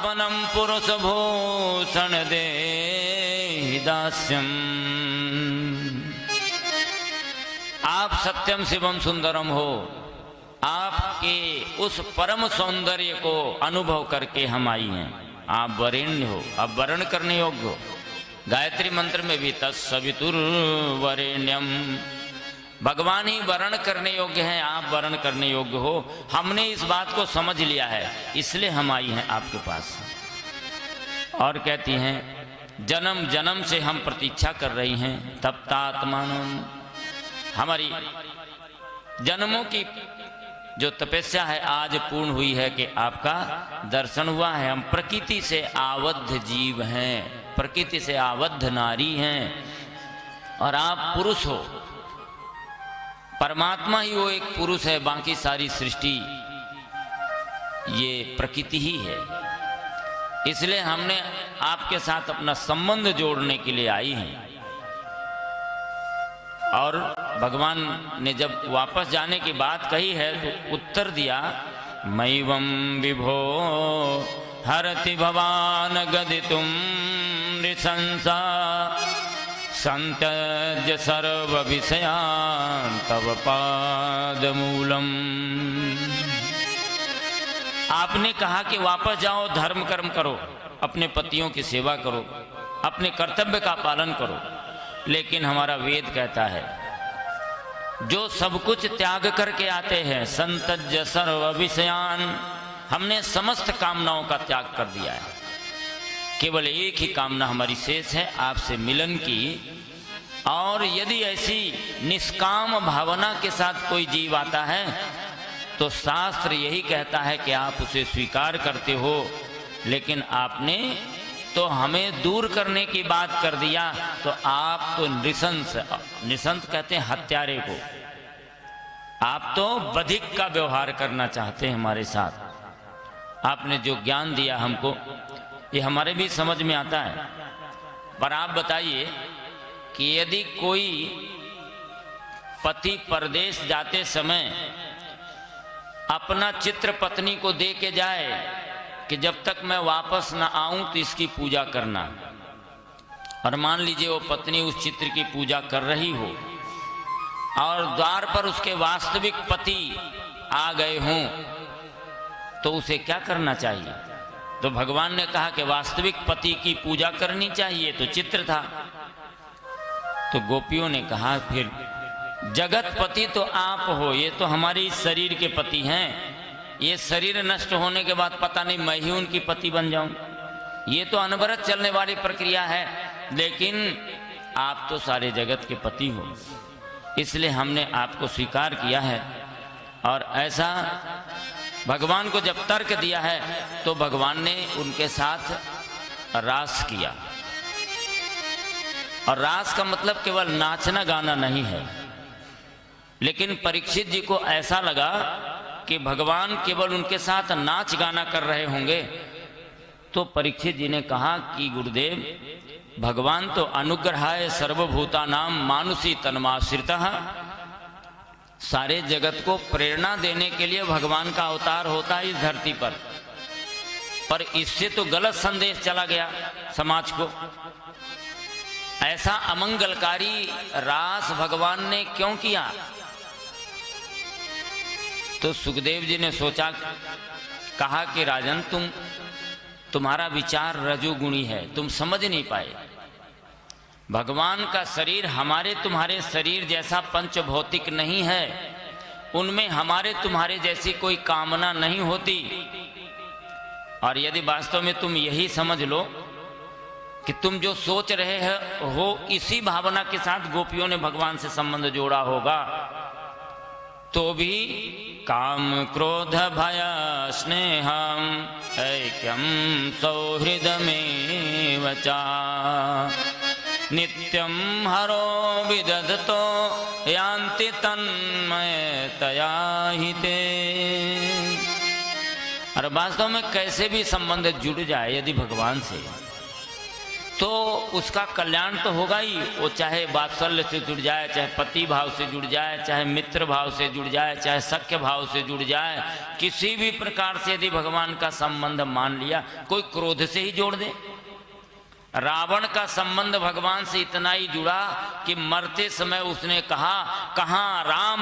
आपनम पुरुष भूषण दे दास्यम। आप सत्यम शिवम सुंदरम हो, आपके उस परम सौंदर्य को अनुभव करके हम आई हैं। आप वरेण्य हो, आप वर्ण करने योग्य हो। गायत्री मंत्र में भी तत्सवितुर्वरेण्यम, भगवान ही वर्ण करने योग्य हैं, आप वर्ण करने योग्य हो। हमने इस बात को समझ लिया है, इसलिए हम आई हैं आपके पास। और कहती हैं जन्म जन्म से हम प्रतीक्षा कर रही हैं, तप्तात्मानम, हमारी जन्मों की जो तपस्या है आज पूर्ण हुई है कि आपका दर्शन हुआ है। हम प्रकृति से आबद्ध जीव हैं, प्रकृति से आबद्ध नारी हैं, और आप पुरुष हो। परमात्मा ही वो एक पुरुष है, बाकी सारी सृष्टि ये प्रकृति ही है। इसलिए हमने आपके साथ अपना संबंध जोड़ने के लिए आई हैं। और भगवान ने जब वापस जाने की बात कही है तो उत्तर दिया, मैवं विभो हरति भवान गदितुम नृशंसा संत्यज्य सर्व विषयान् तव पादमूलम। आपने कहा कि वापस जाओ, धर्म कर्म करो, अपने पतियों की सेवा करो, अपने कर्तव्य का पालन करो। लेकिन हमारा वेद कहता है जो सब कुछ त्याग करके आते हैं, संत्यज्य सर्व विषयान, हमने समस्त कामनाओं का त्याग कर दिया है। केवल एक ही कामना हमारी शेष है, आपसे मिलन की। और यदि ऐसी निष्काम भावना के साथ कोई जीव आता है तो शास्त्र यही कहता है कि आप उसे स्वीकार करते हो। लेकिन आपने तो हमें दूर करने की बात कर दिया, तो आप तो नृशंस, नृशंस कहते हैं हत्यारे को, आप तो बधिक का व्यवहार करना चाहते हैं हमारे साथ। आपने जो ज्ञान दिया हमको ये हमारे भी समझ में आता है। पर आप बताइए कि यदि कोई पति परदेश जाते समय अपना चित्र पत्नी को दे के जाए कि जब तक मैं वापस न आऊं तो इसकी पूजा करना, और मान लीजिए वो पत्नी उस चित्र की पूजा कर रही हो और द्वार पर उसके वास्तविक पति आ गए हों, तो उसे क्या करना चाहिए? तो भगवान ने कहा कि वास्तविक पति की पूजा करनी चाहिए, तो चित्र था। तो गोपियों ने कहा फिर जगत पति तो आप हो, ये तो हमारे शरीर के पति हैं, ये शरीर नष्ट होने के बाद पता नहीं मैं ही उनकी पति बन जाऊं, ये तो अनवरत चलने वाली प्रक्रिया है। लेकिन आप तो सारे जगत के पति हो, इसलिए हमने आपको स्वीकार किया है। और ऐसा भगवान को जब तर्क दिया है तो भगवान ने उनके साथ रास किया। और रास का मतलब केवल नाचना गाना नहीं है। लेकिन परीक्षित जी को ऐसा लगा कि भगवान केवल उनके साथ नाच गाना कर रहे होंगे, तो परीक्षित जी ने कहा कि गुरुदेव भगवान तो अनुग्रहाय सर्वभूतानां मानुषी तन्माश्रितः, सारे जगत को प्रेरणा देने के लिए भगवान का अवतार होता है इस धरती पर इससे तो गलत संदेश चला गया समाज को। ऐसा अमंगलकारी रास भगवान ने क्यों किया? तो सुखदेव जी ने सोचा, कहा कि राजन तुम्हारा विचार रजोगुणी है, तुम समझ नहीं पाए। भगवान का शरीर हमारे तुम्हारे शरीर जैसा पंचभौतिक नहीं है, उनमें हमारे तुम्हारे जैसी कोई कामना नहीं होती। और यदि वास्तव में तुम यही समझ लो कि तुम जो सोच रहे हो इसी भावना के साथ गोपियों ने भगवान से संबंध जोड़ा होगा, तो भी काम क्रोध भय स्नेहम ऐक्यम सौहृदमेव च नित्यम हरो विदधतो यान्ति तन्मयतया हिते। और वास्तव में कैसे भी संबंध जुड़ जाए यदि भगवान से, तो उसका कल्याण तो होगा ही। वो चाहे वात्सल्य से जुड़ जाए, चाहे पति भाव से जुड़ जाए, चाहे मित्र भाव से जुड़ जाए, चाहे सख्य भाव से जुड़ जाए, किसी भी प्रकार से यदि भगवान का संबंध मान लिया, कोई क्रोध से ही जोड़ दे। रावण का संबंध भगवान से इतना ही जुड़ा कि मरते समय उसने कहा, कहाँ राम